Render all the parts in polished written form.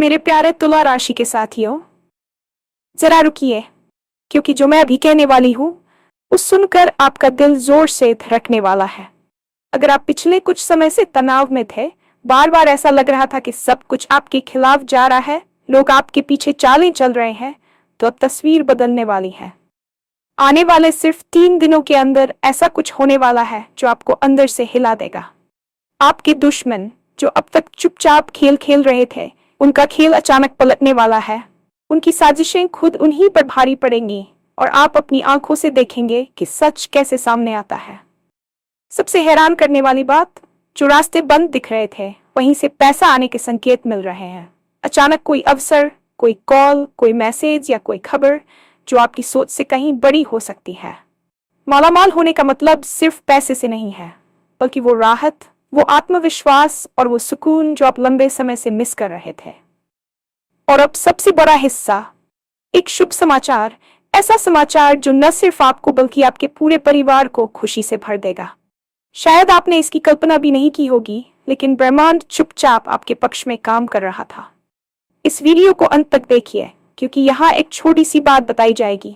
मेरे प्यारे तुला राशि के साथियों, जरा रुकिए, क्योंकि जो मैं अभी कहने वाली हूँ उस सुनकर आपका दिल जोर से धड़कने वाला है। अगर आप पिछले कुछ समय से तनाव में थे, बार बार ऐसा लग रहा था कि सब कुछ आपके खिलाफ जा रहा है, लोग आपके पीछे चालें चल रहे हैं, तो अब तस्वीर बदलने वाली है। आने वाले सिर्फ 3 दिनों के अंदर ऐसा कुछ होने वाला है जो आपको अंदर से हिला देगा। आपके दुश्मन जो अब तक चुपचाप खेल खेल रहे थे, उनका खेल अचानक पलटने वाला है। उनकी साजिशें खुद उन्हीं पर भारी पड़ेंगी और आप अपनी आंखों से देखेंगे कि सच कैसे सामने आता है। सबसे हैरान करने वाली बात, जो रास्ते बंद दिख रहे थे वहीं से पैसा आने के संकेत मिल रहे हैं। अचानक कोई अवसर, कोई कॉल, कोई मैसेज या कोई खबर जो आपकी सोच से कहीं बड़ी हो सकती है। मालामाल होने का मतलब सिर्फ पैसे से नहीं है, बल्कि वो राहत, वो आत्मविश्वास और वो सुकून जो आप लंबे समय से मिस कर रहे थे। और अब सबसे बड़ा हिस्सा, एक शुभ समाचार, ऐसा समाचार जो न सिर्फ आपको बल्कि आपके पूरे परिवार को खुशी से भर देगा। शायद आपने इसकी कल्पना भी नहीं की होगी, लेकिन ब्रह्मांड चुपचाप आपके पक्ष में काम कर रहा था। इस वीडियो को अंत तक देखिए, क्योंकि यहाँ एक छोटी सी बात बताई जाएगी।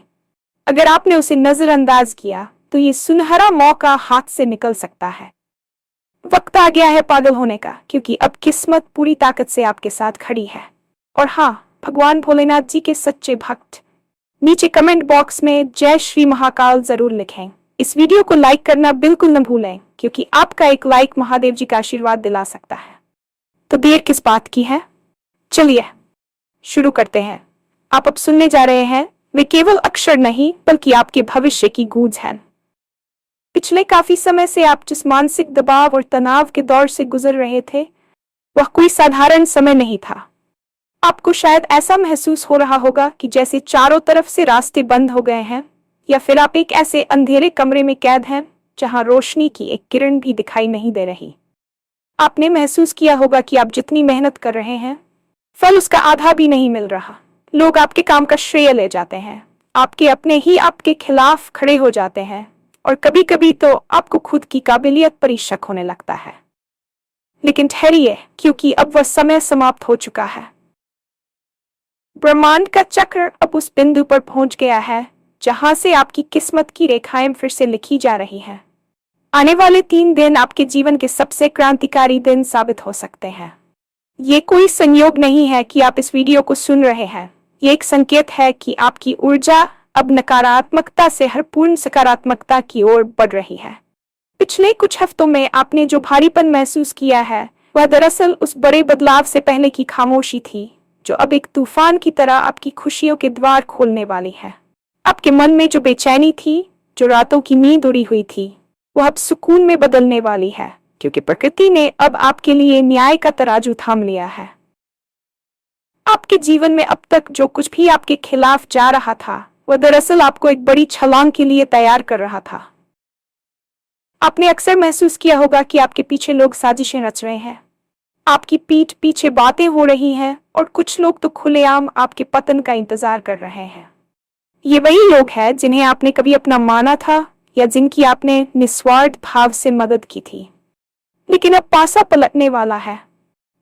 अगर आपने उसे नजरअंदाज किया तो ये सुनहरा मौका हाथ से निकल सकता है। वक्त आ गया है पागल होने का, क्योंकि अब किस्मत पूरी ताकत से आपके साथ खड़ी है। और हाँ, भगवान भोलेनाथ जी के सच्चे भक्त नीचे कमेंट बॉक्स में जय श्री महाकाल जरूर लिखें। इस वीडियो को लाइक करना बिल्कुल न भूलें, क्योंकि आपका एक लाइक महादेव जी का आशीर्वाद दिला सकता है। तो देर किस बात की है, चलिए शुरू करते हैं। आप अब सुनने जा रहे हैं, वे केवल अक्षर नहीं बल्कि आपके भविष्य की गूंज हैं। पिछले काफी समय से आप जिस मानसिक दबाव और तनाव के दौर से गुजर रहे थे, वह कोई साधारण समय नहीं था। आपको शायद ऐसा महसूस हो रहा होगा कि जैसे चारों तरफ से रास्ते बंद हो गए हैं, या फिर आप एक ऐसे अंधेरे कमरे में कैद हैं जहां रोशनी की एक किरण भी दिखाई नहीं दे रही। आपने महसूस किया होगा कि आप जितनी मेहनत कर रहे हैं, फल उसका आधा भी नहीं मिल रहा। लोग आपके काम का श्रेय ले जाते हैं, आपके अपने ही आपके खिलाफ खड़े हो जाते हैं, और कभी कभी तो आपको खुद की काबिलियत पर ही शक होने लगता है। लेकिन ठहरिए, क्योंकि अब वह समय समाप्त हो चुका है। ब्रह्मांड का चक्र अब उस बिंदु पर पहुंच गया है जहां से आपकी किस्मत की रेखाएं फिर से लिखी जा रही हैं। आने वाले 3 दिन आपके जीवन के सबसे क्रांतिकारी दिन साबित हो सकते हैं। ये कोई संयोग नहीं है कि आप इस वीडियो को सुन रहे हैं। ये एक संकेत है कि आपकी ऊर्जा अब नकारात्मकता से हर पूर्ण सकारात्मकता की ओर बढ़ रही है। पिछले कुछ हफ्तों में आपने जो भारीपन महसूस किया है, वह दरअसल उस बड़े बदलाव से पहले की खामोशी थी, जो अब एक तूफान की तरह आपकी खुशियों के द्वार खोलने वाली है। आपके मन में जो बेचैनी थी, जो रातों की नींद उड़ी हुई थी, वह अब सुकून में बदलने वाली है, क्योंकि प्रकृति ने अब आपके लिए न्याय का तराजू थाम लिया है। आपके जीवन में अब तक जो कुछ भी आपके खिलाफ जा रहा था, वह दरअसल आपको एक बड़ी छलांग के लिए तैयार कर रहा था। आपने अक्सर महसूस किया होगा कि आपके पीछे लोग साजिशें रच रहे हैं, आपकी पीठ पीछे बातें हो रही हैं, और कुछ लोग तो खुलेआम आपके पतन का इंतजार कर रहे हैं। ये वही लोग हैं जिन्हें आपने कभी अपना माना था या जिनकी आपने निस्वार्थ भाव से मदद की थी। लेकिन अब पासा पलटने वाला है।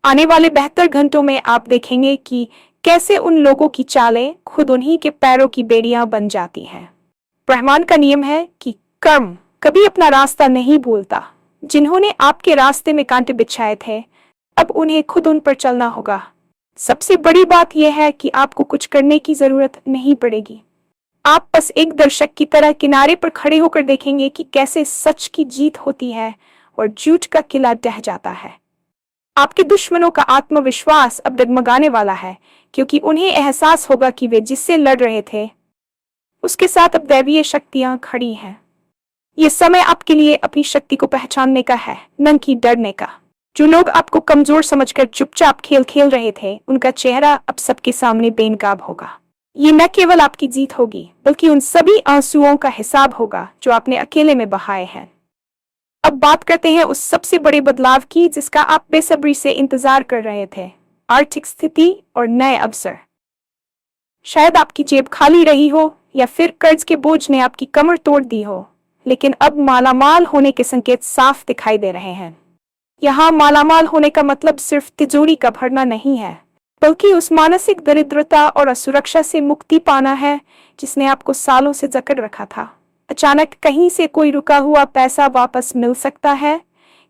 आने वाले 72 घंटों में आप देखेंगे कि कैसे उन लोगों की चालें खुद उन्हीं के पैरों की बेड़ियां बन जाती हैं। ब्रह्मांड का नियम है कि कर्म कभी अपना रास्ता नहीं भूलता। जिन्होंने आपके रास्ते में कांटे बिछाए थे, अब उन्हें खुद उन पर चलना होगा। सबसे बड़ी बात यह है कि आपको कुछ करने की जरूरत नहीं पड़ेगी। आप बस एक दर्शक की तरह किनारे पर खड़े होकर देखेंगे कि कैसे सच की जीत होती है और झूठ का किला ढह जाता है। आपके दुश्मनों का आत्मविश्वास अब डगमगाने वाला है, क्योंकि उन्हें एहसास होगा कि वे जिससे लड़ रहे थे, उसके साथ अब दैवीय शक्तियां खड़ी हैं। ये समय आपके लिए अपनी शक्ति को पहचानने का है, न कि डरने का। जो लोग आपको कमजोर समझकर चुपचाप खेल खेल रहे थे, उनका चेहरा अब सबके सामने बेनकाब होगा। ये न केवल आपकी जीत होगी, बल्कि उन सभी आंसुओं का हिसाब होगा जो आपने अकेले में बहाए हैं। अब बात करते हैं उस सबसे बड़े बदलाव की जिसका आप बेसब्री से इंतजार कर रहे थे, आर्थिक स्थिति और नए अवसर। शायद आपकी जेब खाली रही हो, या फिर कर्ज के बोझ ने आपकी कमर तोड़ दी हो, लेकिन अब मालामाल होने के संकेत साफ दिखाई दे रहे हैं। यहाँ मालामाल होने का मतलब सिर्फ तिजोरी का भरना नहीं है, बल्कि उस मानसिक दरिद्रता और असुरक्षा से मुक्ति पाना है जिसने आपको सालों से जकड़ रखा था। अचानक कहीं से कोई रुका हुआ पैसा वापस मिल सकता है,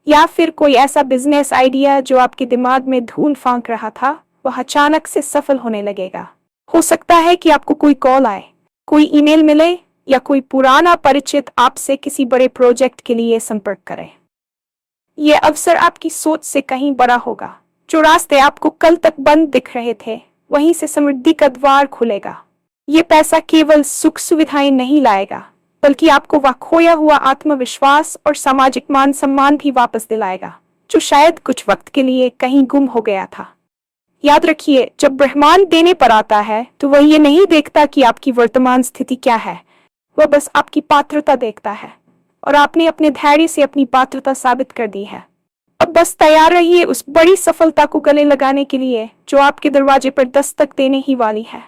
या फिर कोई ऐसा बिजनेस आइडिया जो आपके दिमाग में धूल फांक रहा था, वह अचानक से सफल होने लगेगा। हो सकता है कि आपको कोई कॉल आए, कोई ईमेल मिले, या कोई पुराना परिचित आपसे किसी बड़े प्रोजेक्ट के लिए संपर्क करे। यह अवसर आपकी सोच से कहीं बड़ा होगा। जो रास्ते आपको कल तक बंद दिख रहे थे, वहीं से समृद्धि का द्वार खुलेगा। ये पैसा केवल सुख सुविधाएं नहीं लाएगा, बल्कि आपको वह खोया हुआ आत्मविश्वास और सामाजिक मान सम्मान भी वापस दिलाएगा, जो शायद कुछ वक्त के लिए कहीं गुम हो गया था। याद रखिए, जब ब्रह्मांड देने पर आता है तो वह ये नहीं देखता कि आपकी वर्तमान स्थिति क्या है, वह बस आपकी पात्रता देखता है, और आपने अपने धैर्य से अपनी पात्रता साबित कर दी है। अब बस तैयार रहिए उस बड़ी सफलता को गले लगाने के लिए जो आपके दरवाजे पर दस्तक देने ही वाली है।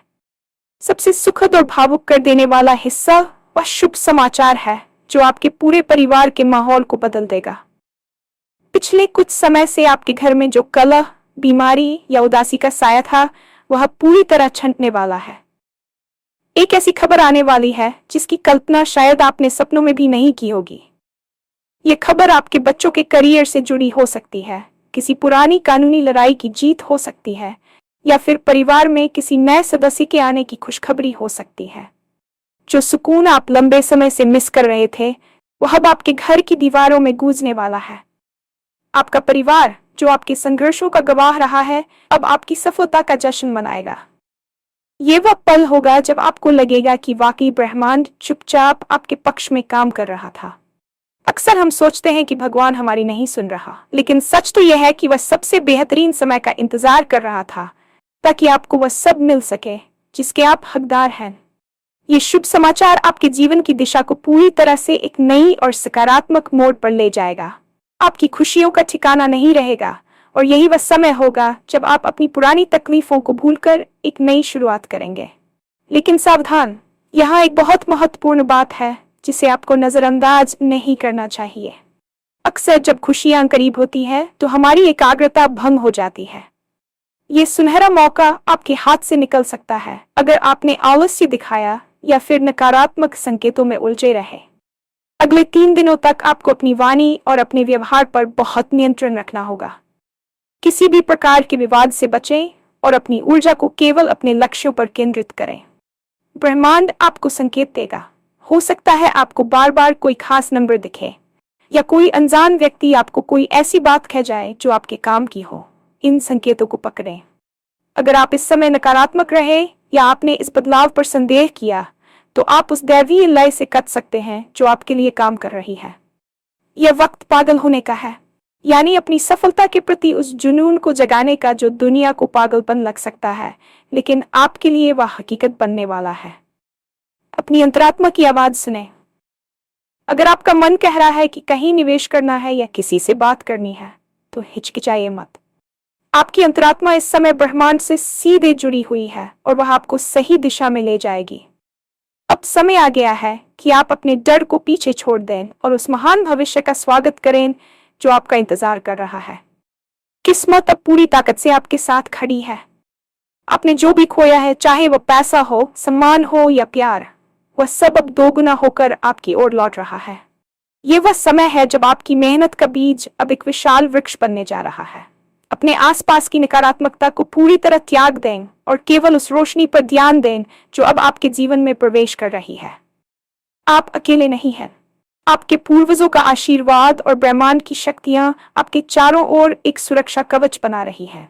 सबसे सुखद और भावुक कर देने वाला हिस्सा वह शुभ समाचार है जो आपके पूरे परिवार के माहौल को बदल देगा। पिछले कुछ समय से आपके घर में जो कलह, बीमारी या उदासी का साया था, वह पूरी तरह छंटने वाला है। एक ऐसी खबर आने वाली है जिसकी कल्पना शायद आपने सपनों में भी नहीं की होगी। ये खबर आपके बच्चों के करियर से जुड़ी हो सकती है, किसी पुरानी कानूनी लड़ाई की जीत हो सकती है, या फिर परिवार में किसी नए सदस्य के आने की खुशखबरी हो सकती है। जो सुकून आप लंबे समय से मिस कर रहे थे, वह अब आपके घर की दीवारों में गूंजने वाला है। आपका परिवार, जो आपके संघर्षों का गवाह रहा है, अब आपकी सफलता का जश्न मनाएगा। ये वह पल होगा जब आपको लगेगा कि वाकई ब्रह्मांड चुपचाप आपके पक्ष में काम कर रहा था। अक्सर हम सोचते हैं कि भगवान हमारी नहीं सुन रहा, लेकिन सच तो यह है कि वह सबसे बेहतरीन समय का इंतजार कर रहा था ताकि आपको वह सब मिल सके जिसके आप हकदार हैं। ये शुभ समाचार आपके जीवन की दिशा को पूरी तरह से एक नई और सकारात्मक मोड़ पर ले जाएगा। आपकी खुशियों का ठिकाना नहीं रहेगा, और यही वह समय होगा जब आप अपनी पुरानी तकलीफों को भूलकर एक नई शुरुआत करेंगे। लेकिन सावधान, यहाँ एक बहुत महत्वपूर्ण बात है जिसे आपको नजरअंदाज नहीं करना चाहिए। अक्सर जब खुशियां करीब होती हैं तो हमारी एकाग्रता भंग हो जाती है। ये सुनहरा मौका आपके हाथ से निकल सकता है अगर आपने आलस्य दिखाया या फिर नकारात्मक संकेतों में उलझे रहे। अगले 3 दिनों तक आपको अपनी वाणी और अपने व्यवहार पर बहुत नियंत्रण रखना होगा। किसी भी प्रकार के विवाद से बचें और अपनी ऊर्जा को केवल अपने लक्ष्यों पर केंद्रित करें। ब्रह्मांड आपको संकेत देगा। हो सकता है आपको बार बार कोई खास नंबर दिखे, या कोई अनजान व्यक्ति आपको कोई ऐसी बात कह जाए जो आपके काम की हो। इन संकेतों को पकड़ें। अगर आप इस समय नकारात्मक रहे या आपने इस बदलाव पर संदेह किया, तो आप उस दैवीय लय से कट सकते हैं जो आपके लिए काम कर रही है। यह वक्त पागल होने का है, यानी अपनी सफलता के प्रति उस जुनून को जगाने का जो दुनिया को पागलपन लग सकता है, लेकिन आपके लिए वह हकीकत बनने वाला है। अपनी अंतरात्मा की आवाज सुने। अगर आपका मन कह रहा है कि कहीं निवेश करना है या किसी से बात करनी है, तो हिचकिचाइए मत। आपकी अंतरात्मा इस समय ब्रह्मांड से सीधे जुड़ी हुई है और वह आपको सही दिशा में ले जाएगी। अब समय आ गया है कि आप अपने डर को पीछे छोड़ दें और उस महान भविष्य का स्वागत करें जो आपका इंतजार कर रहा है। किस्मत अब पूरी ताकत से आपके साथ खड़ी है। आपने जो भी खोया है, चाहे वह पैसा हो, सम्मान हो या प्यार, वह सब अब दोगुना होकर आपकी ओर लौट रहा है। ये वह समय है जब आपकी मेहनत का बीज अब एक विशाल वृक्ष बनने जा रहा है। अपने आसपास की नकारात्मकता को पूरी तरह त्याग दें और केवल उस रोशनी पर ध्यान दें जो अब आपके जीवन में प्रवेश कर रही है। आप अकेले नहीं हैं। आपके पूर्वजों का आशीर्वाद और ब्रह्मांड की शक्तियां आपके चारों ओर एक सुरक्षा कवच बना रही हैं।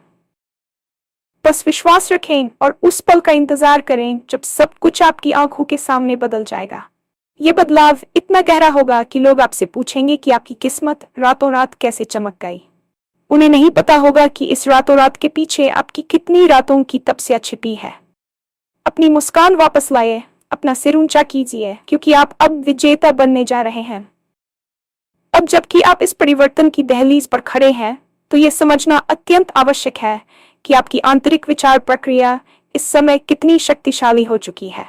बस विश्वास रखें और उस पल का इंतजार करें जब सब कुछ आपकी आंखों के सामने बदल जाएगा। ये बदलाव इतना गहरा होगा कि लोग आपसे पूछेंगे कि आपकी किस्मत रातों रात कैसे चमक गई। उन्हें नहीं पता होगा कि इस रातों रात के पीछे आपकी कितनी रातों की तपस्या छिपी है। अपनी मुस्कान वापस लाइए, अपना सिर ऊंचा कीजिए, क्योंकि आप अब विजेता बनने जा रहे हैं। अब जबकि आप इस परिवर्तन की दहलीज पर खड़े हैं, तो यह समझना अत्यंत आवश्यक है कि आपकी आंतरिक विचार प्रक्रिया इस समय कितनी शक्तिशाली हो चुकी है।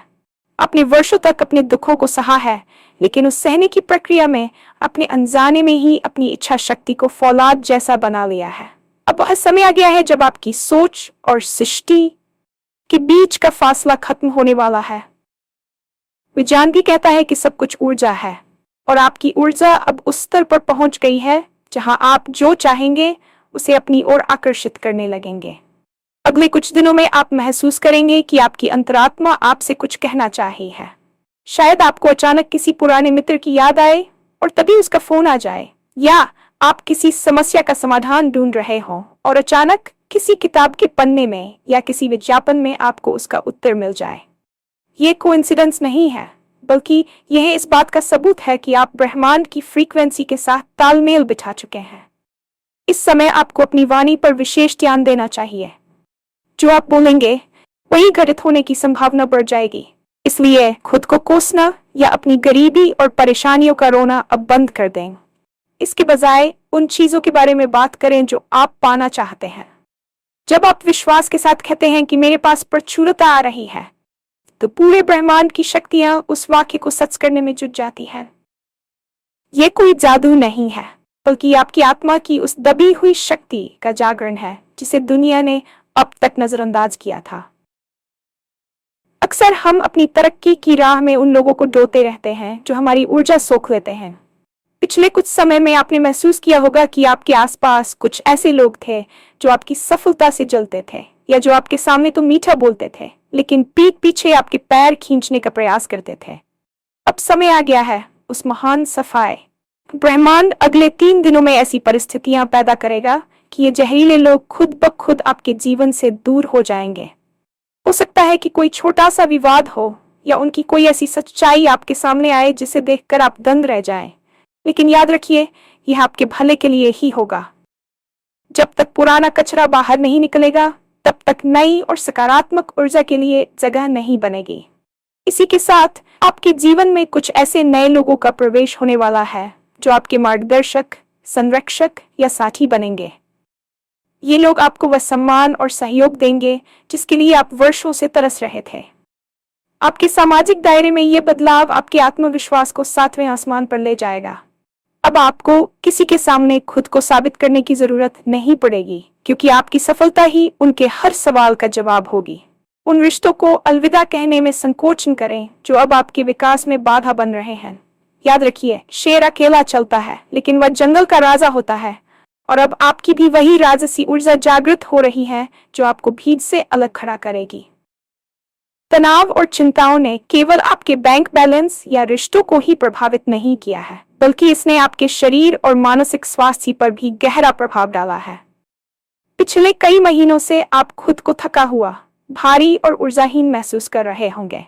आपने वर्षों तक अपने दुखों को सहा है, लेकिन उस सहने की प्रक्रिया में अपने अनजाने में ही अपनी इच्छा शक्ति को फौलाद जैसा बना लिया है। अब अब वह समय आ गया है जब आपकी सोच और सृष्टि के बीच का फासला खत्म होने वाला है। विज्ञान भी कहता है कि सब कुछ ऊर्जा है और आपकी ऊर्जा अब उस स्तर पर पहुंच गई है जहां आप जो चाहेंगे उसे अपनी ओर आकर्षित करने लगेंगे। अगले कुछ दिनों में आप महसूस करेंगे कि आपकी अंतरात्मा आपसे कुछ कहना चाही है। शायद आपको अचानक किसी पुराने मित्र की याद आए और तभी उसका फोन आ जाए, या आप किसी समस्या का समाधान ढूंढ रहे हो और अचानक किसी किताब के पन्ने में या किसी विज्ञापन में आपको उसका उत्तर मिल जाए। ये कोइंसिडेंस नहीं है, बल्कि यह इस बात का सबूत है कि आप ब्रह्मांड की फ्रीक्वेंसी के साथ तालमेल बिठा चुके हैं। इस समय आपको अपनी वाणी पर विशेष ध्यान देना चाहिए। जो आप बोलेंगे वही घटित होने की संभावना बढ़ जाएगी। इसलिए खुद को कोसना या अपनी गरीबी और परेशानियों का रोना अब बंद कर दें। इसके बजाय उन चीजों के बारे में बात करें जो आप पाना चाहते हैं। जब आप विश्वास के साथ कहते हैं कि मेरे पास प्रचुरता आ रही है, तो पूरे ब्रह्मांड की शक्तियां उस वाक्य को सच करने में जुट जाती हैं। यह कोई जादू नहीं है, बल्कि आपकी आत्मा की उस दबी हुई शक्ति का जागरण है जिसे दुनिया ने अब तक नजरअंदाज किया था। अक्सर हम अपनी तरक्की की राह में उन लोगों को डोते रहते हैं जो हमारी ऊर्जा सोख लेते हैं। पिछले कुछ समय में आपने महसूस किया होगा कि आपके आसपास कुछ ऐसे लोग थे जो आपकी सफलता से जलते थे, या जो आपके सामने तो मीठा बोलते थे लेकिन पीठ पीछे आपके पैर खींचने का प्रयास करते थे। अब समय आ गया है उस महान सफाई। ब्रह्मांड अगले 3 दिनों में ऐसी परिस्थितियां पैदा करेगा कि ये जहरीले लोग खुद ब खुद आपके जीवन से दूर हो जाएंगे। हो सकता है कि कोई छोटा सा विवाद हो या उनकी कोई ऐसी सच्चाई आपके सामने आए जिसे देखकर आप दंग रह जाएं। लेकिन याद रखिए, यह आपके भले के लिए ही होगा। जब तक पुराना कचरा बाहर नहीं निकलेगा, तब तक नई और सकारात्मक ऊर्जा के लिए जगह नहीं बनेगी। इसी के साथ आपके जीवन में कुछ ऐसे नए लोगों का प्रवेश होने वाला है जो आपके मार्गदर्शक, संरक्षक या साथी बनेंगे। ये लोग आपको वह सम्मान और सहयोग देंगे जिसके लिए आप वर्षों से तरस रहे थे। आपके सामाजिक दायरे में यह बदलाव आपके आत्मविश्वास को 7वें आसमान पर ले जाएगा। अब आपको किसी के सामने खुद को साबित करने की जरूरत नहीं पड़ेगी, क्योंकि आपकी सफलता ही उनके हर सवाल का जवाब होगी। उन रिश्तों को अलविदा कहने में संकोच न करें जो अब आपके विकास में बाधा बन रहे हैं। याद रखिए, शेर अकेला चलता है लेकिन वह जंगल का राजा होता है, और अब आपकी भी वही राजसी ऊर्जा जागृत हो रही है जो आपको भीड़ से अलग खड़ा करेगी। तनाव और चिंताओं ने केवल आपके बैंक बैलेंस या रिश्तों को ही प्रभावित नहीं किया है, बल्कि इसने आपके शरीर और मानसिक स्वास्थ्य पर भी गहरा प्रभाव डाला है। पिछले कई महीनों से आप खुद को थका हुआ, भारी और ऊर्जाहीन महसूस कर रहे होंगे।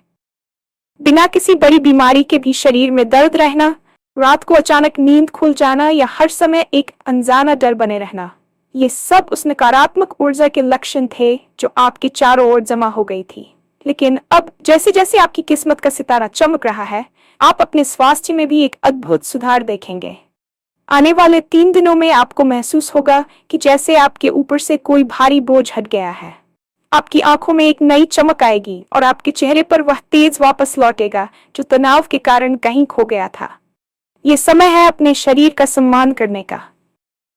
बिना किसी बड़ी बीमारी के भी शरीर में दर्द रहना, रात को अचानक नींद खुल जाना या हर समय एक अनजाना डर बने रहना, ये सब उस नकारात्मक ऊर्जा के लक्षण थे जो आपके चारों ओर जमा हो गई थी। लेकिन अब जैसे जैसे आपकी किस्मत का सितारा चमक रहा है, आप अपने स्वास्थ्य में भी एक अद्भुत सुधार देखेंगे। आने वाले 3 दिनों में आपको महसूस होगा कि जैसे आपके ऊपर से कोई भारी बोझ हट गया है। आपकी आंखों में एक नई चमक आएगी और आपके चेहरे पर वह तेज वापस लौटेगा जो तनाव के कारण कहीं खो गया था। ये समय है अपने शरीर का सम्मान करने का।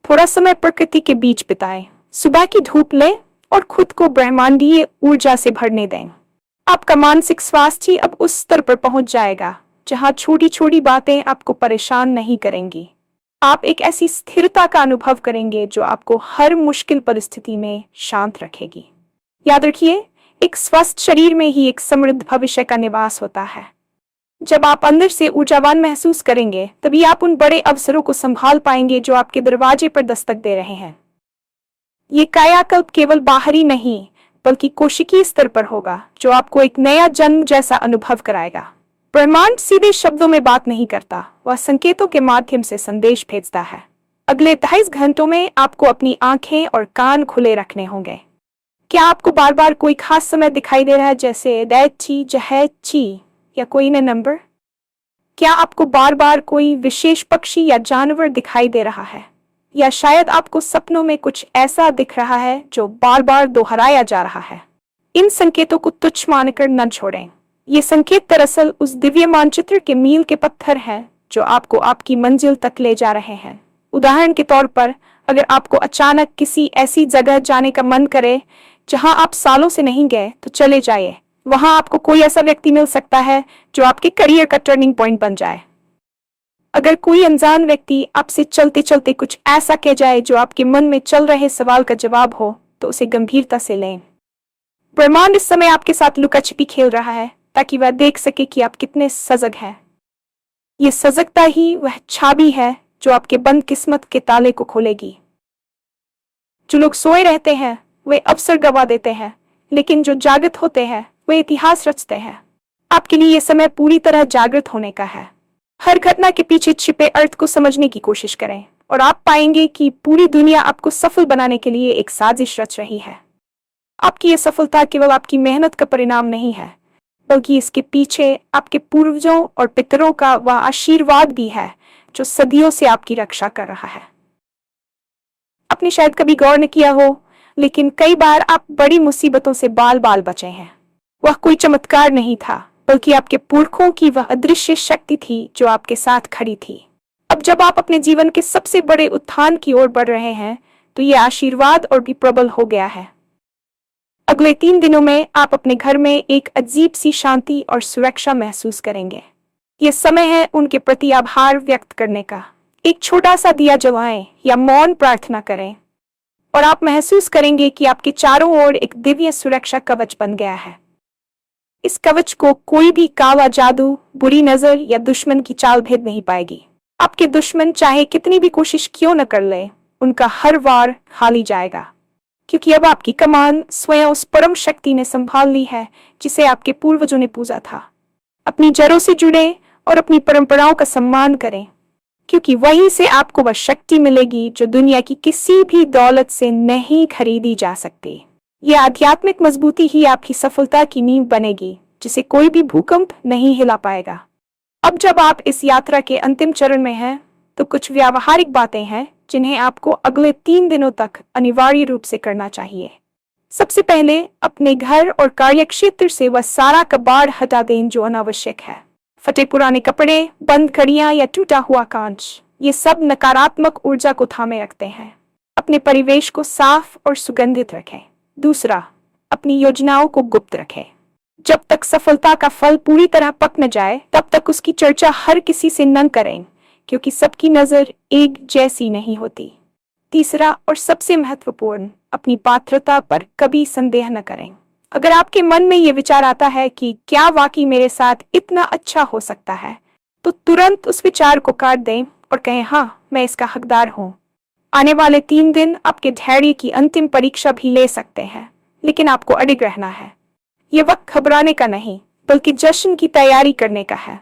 थोड़ा समय प्रकृति के बीच बिताएं, सुबह की धूप लें और खुद को ब्रह्मांडीय ऊर्जा से भरने दें। आपका मानसिक स्वास्थ्य अब उस स्तर पर पहुंच जाएगा जहां छोटी छोटी बातें आपको परेशान नहीं करेंगी। आप एक ऐसी स्थिरता का अनुभव करेंगे जो आपको हर मुश्किल परिस्थिति में शांत रखेगी। याद रखिए, एक स्वस्थ शरीर में ही एक समृद्ध भविष्य का निवास होता है। जब आप अंदर से ऊर्जावान महसूस करेंगे, तभी आप उन बड़े अवसरों को संभाल पाएंगे जो आपके दरवाजे पर दस्तक दे रहे हैं। ये कायाकल्प केवल बाहरी नहीं, बल्कि कोशिकीय स्तर पर होगा, जो आपको एक नया जन्म जैसा अनुभव कराएगा। ब्रह्मांड सीधे शब्दों में बात नहीं करता, वह संकेतों के माध्यम से संदेश भेजता है। अगले 28 घंटों में आपको अपनी आंखें और कान खुले रखने होंगे। क्या आपको बार बार कोई खास समय दिखाई दे रहा है, जैसे दैची, जहची या कोई न नंबर? क्या आपको बार बार कोई विशेष पक्षी या जानवर दिखाई दे रहा है, या शायद आपको सपनों में कुछ ऐसा दिख रहा है जो बार बार दोहराया जा रहा है? इन संकेतों को तुच्छ मानकर न छोड़ें। ये संकेत दरअसल उस दिव्य मानचित्र के मील के पत्थर हैं जो आपको आपकी मंजिल तक ले जा रहे हैं। उदाहरण के तौर पर, अगर आपको अचानक किसी ऐसी जगह जाने का मन करे जहां आप सालों से नहीं गए, तो चले जाइए। वहां आपको कोई ऐसा व्यक्ति मिल सकता है जो आपके करियर का टर्निंग पॉइंट बन जाए। अगर कोई अनजान व्यक्ति आपसे चलते चलते कुछ ऐसा कह जाए जो आपके मन में चल रहे सवाल का जवाब हो, तो उसे गंभीरता से लें। ब्रह्मांड इस समय आपके साथ लुका छिपी खेल रहा है ताकि वह देख सके कि आप कितने सजग हैं। ये सजगता ही वह चाबी है जो आपके बंद किस्मत के ताले को खोलेगी। जो लोग सोए रहते हैं वे अवसर गवा देते हैं, लेकिन जो जागृत होते हैं वे इतिहास रचते हैं। आपके लिए यह समय पूरी तरह जागृत होने का है। हर घटना के पीछे छिपे अर्थ को समझने की कोशिश करें और आप पाएंगे कि पूरी दुनिया आपको सफल बनाने के लिए एक साजिश रच रही है। आपकी यह सफलता केवल आपकी मेहनत का परिणाम नहीं है, बल्कि इसके पीछे आपके पूर्वजों और पितरों का वह आशीर्वाद भी है जो सदियों से आपकी रक्षा कर रहा है। आपने शायद कभी गौर न किया हो, लेकिन कई बार आप बड़ी मुसीबतों से बाल बाल बचे हैं। वह कोई चमत्कार नहीं था, बल्कि आपके पुरखों की वह अदृश्य शक्ति थी जो आपके साथ खड़ी थी। अब जब आप अपने जीवन के सबसे बड़े उत्थान की ओर बढ़ रहे हैं, तो यह आशीर्वाद और भी प्रबल हो गया है। अगले 3 दिनों में आप अपने घर में एक अजीब सी शांति और सुरक्षा महसूस करेंगे। यह समय है उनके प्रति आभार व्यक्त करने का। एक छोटा सा दिया जलाएं या मौन प्रार्थना करें और आप महसूस करेंगे कि आपके चारों ओर एक दिव्य सुरक्षा कवच बन गया है। इस कवच को कोई भी काला जादू, बुरी नजर या दुश्मन की चाल भेद नहीं पाएगी। आपके दुश्मन चाहे कितनी भी कोशिश क्यों न कर ले, उनका हर वार हाली जाएगा, क्योंकि अब आपकी कमान स्वयं उस परम शक्ति ने संभाल ली है जिसे आपके पूर्वजों ने पूजा था। अपनी जड़ों से जुड़े और अपनी परंपराओं का सम्मान करें, क्योंकि वहीं से आपको वह शक्ति मिलेगी जो दुनिया की किसी भी दौलत से नहीं खरीदी जा सकती। यह आध्यात्मिक मजबूती ही आपकी सफलता की नींव बनेगी, जिसे कोई भी भूकंप नहीं हिला पाएगा। अब जब आप इस यात्रा के अंतिम चरण में हैं, तो कुछ व्यावहारिक बातें हैं जिन्हें आपको अगले 3 दिनों तक अनिवार्य रूप से करना चाहिए। सबसे पहले अपने घर और कार्यक्षेत्र से वह सारा कबाड़ हटा दें जो अनावश्यक है। फटे पुराने कपड़े, बंद घड़ियां या टूटा हुआ कांच, ये सब नकारात्मक ऊर्जा को थामे रखते हैं। अपने परिवेश को साफ और सुगंधित रखें। दूसरा, अपनी योजनाओं को गुप्त रखें। जब तक सफलता का फल पूरी तरह पक न जाए, तब तक उसकी चर्चा हर किसी से न करें, क्योंकि सबकी नजर एक जैसी नहीं होती। तीसरा और सबसे महत्वपूर्ण, अपनी पात्रता पर कभी संदेह न करें। अगर आपके मन में यह विचार आता है कि क्या वाकई मेरे साथ इतना अच्छा हो सकता है, तो तुरंत उस विचार को काट दें और कहें, हाँ, मैं इसका हकदार हूँ। आने वाले 3 दिन आपके धैर्य की अंतिम परीक्षा भी ले सकते हैं, लेकिन आपको अडिग रहना है। ये वक्त घबराने का नहीं, बल्कि जश्न की तैयारी करने का है।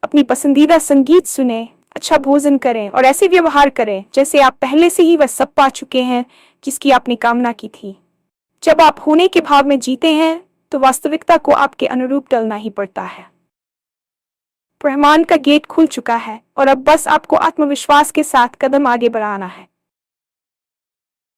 अपनी पसंदीदा संगीत सुने, अच्छा भोजन करें और ऐसे व्यवहार करें जैसे आप पहले से ही वह सब पा चुके हैं जिसकी आपने कामना की थी। जब आप होने के भाव में जीते हैं, तो वास्तविकता को आपके अनुरूप टलना ही पड़ता है। ब्रह्मांड का गेट खुल चुका है और अब बस आपको आत्मविश्वास के साथ कदम आगे बढ़ाना है।